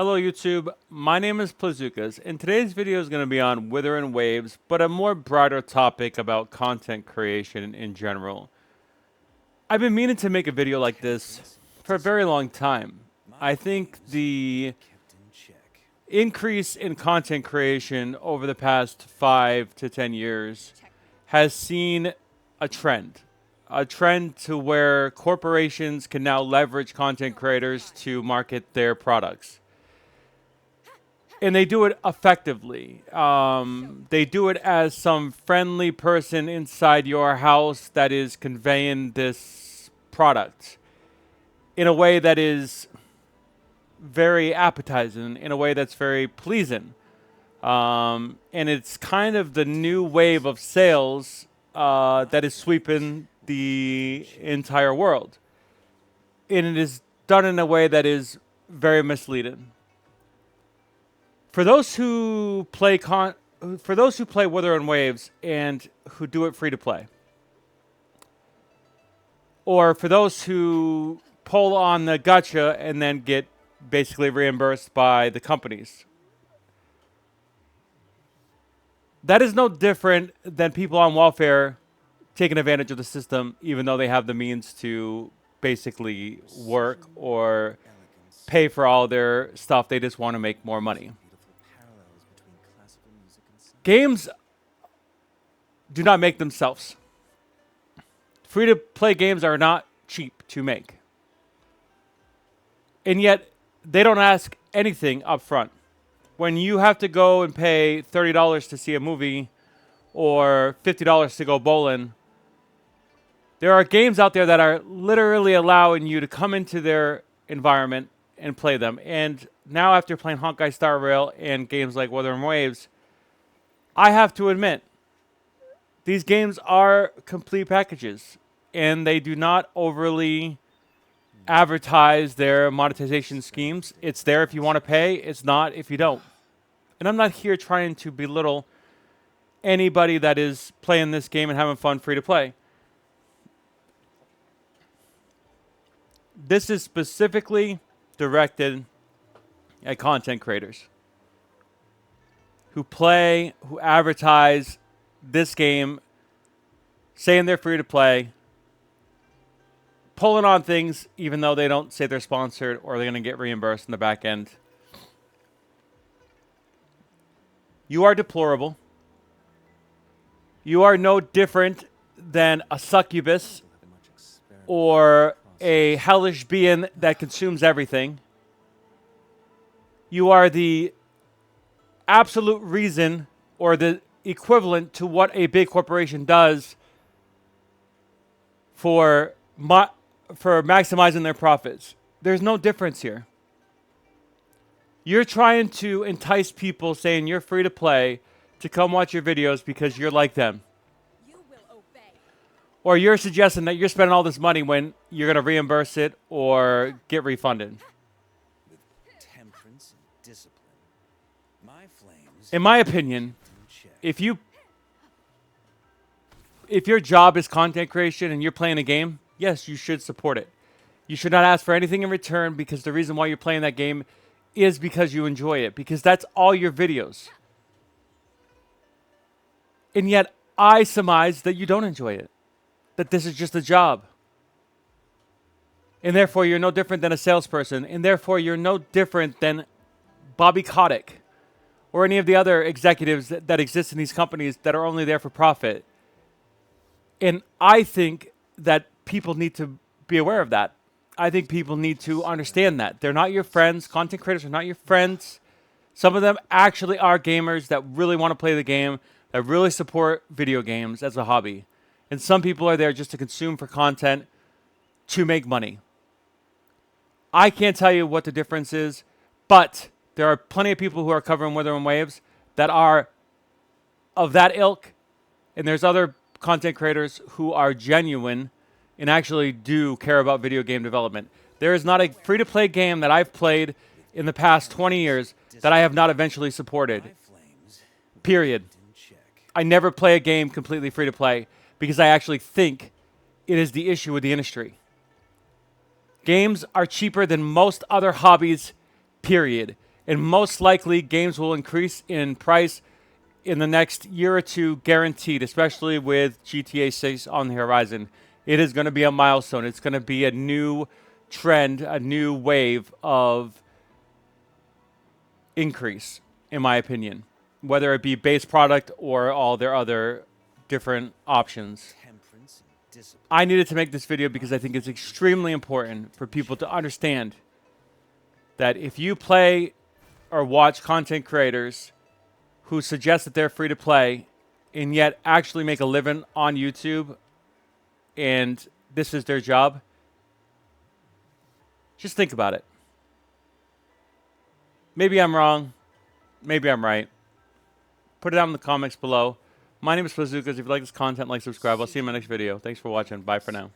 Hello YouTube, my name is Plazukas, and today's video is going to be on Wuthering Waves, but a more broader topic about content creation in general. I've been meaning to make a video like this for a very long time. I think the increase in content creation over the past 5 to 10 years has seen a trend. A trend to where corporations can now leverage content creators to market their products. And they do it effectively. They do it as some friendly person inside your house that is conveying this product in a way that is very appetizing, in a way that's very pleasing. And it's kind of the new wave of sales that is sweeping the entire world. And it is done in a way that is very misleading. For those who play Wuthering Waves and who do it free to play, or for those who pull on the Gacha and then get basically reimbursed by the companies, that is no different than people on welfare taking advantage of the system, even though they have the means to basically work or pay for all their stuff. They just want to make more money. Games do not make themselves. Free-to-play games are not cheap to make. And yet, they don't ask anything up front. When you have to go and pay $30 to see a movie or $50 to go bowling, there are games out there that are literally allowing you to come into their environment and play them. And now after playing Honkai Star Rail and games like Wuthering Waves, I have to admit, these games are complete packages, and they do not overly advertise their monetization schemes. It's there if you want to pay. It's not if you don't. And I'm not here trying to belittle anybody that is playing this game and having fun free to play. This is specifically directed at content creators who play, who advertise this game, saying they're free to play, pulling on things even though they don't say they're sponsored or they're going to get reimbursed in the back end. You are deplorable. You are no different than a succubus or a hellish being that consumes everything. You are the absolute reason or the equivalent to what a big corporation does for maximizing their profits. There's no difference here. You're trying to entice people saying you're free to play to come watch your videos because you're like them. You will obey. Or you're suggesting that you're spending all this money when you're going to reimburse it or get refunded. Temperance and discipline. My flames. In my opinion, if your job is content creation and you're playing a game, yes, you should support it. You should not ask for anything in return, because the reason why you're playing that game is because you enjoy it, because that's all your videos. And yet, I surmise that you don't enjoy it, that this is just a job. And therefore, you're no different than a salesperson, and therefore, you're no different than Bobby Kotick or any of the other executives that exist in these companies that are only there for profit. And I think that people need to be aware of that. I think people need to understand that. They're not your friends. Content creators are not your friends. Some of them actually are gamers that really want to play the game, that really support video games as a hobby. And some people are there just to consume for content to make money. I can't tell you what the difference is, but there are plenty of people who are covering Wuthering Waves that are of that ilk, and there's other content creators who are genuine and actually do care about video game development. There is not a free-to-play game that I've played in the past 20 years that I have not eventually supported. Period. I never play a game completely free-to-play because I actually think it is the issue with the industry. Games are cheaper than most other hobbies, period. And most likely, games will increase in price in the next year or two, guaranteed, especially with GTA 6 on the horizon. It is going to be a milestone. It's going to be a new trend, a new wave of increase, in my opinion, whether it be base product or all their other different options. Temperance and discipline. I needed to make this video because I think it's extremely important for people to understand that if you play or watch content creators who suggest that they're free to play and yet actually make a living on YouTube and this is their job, just think about it. Maybe I'm wrong. Maybe I'm right. Put it down in the comments below. My name is Bazookas. If you like this content, like, subscribe. I'll see you in my next video. Thanks for watching. Bye for now.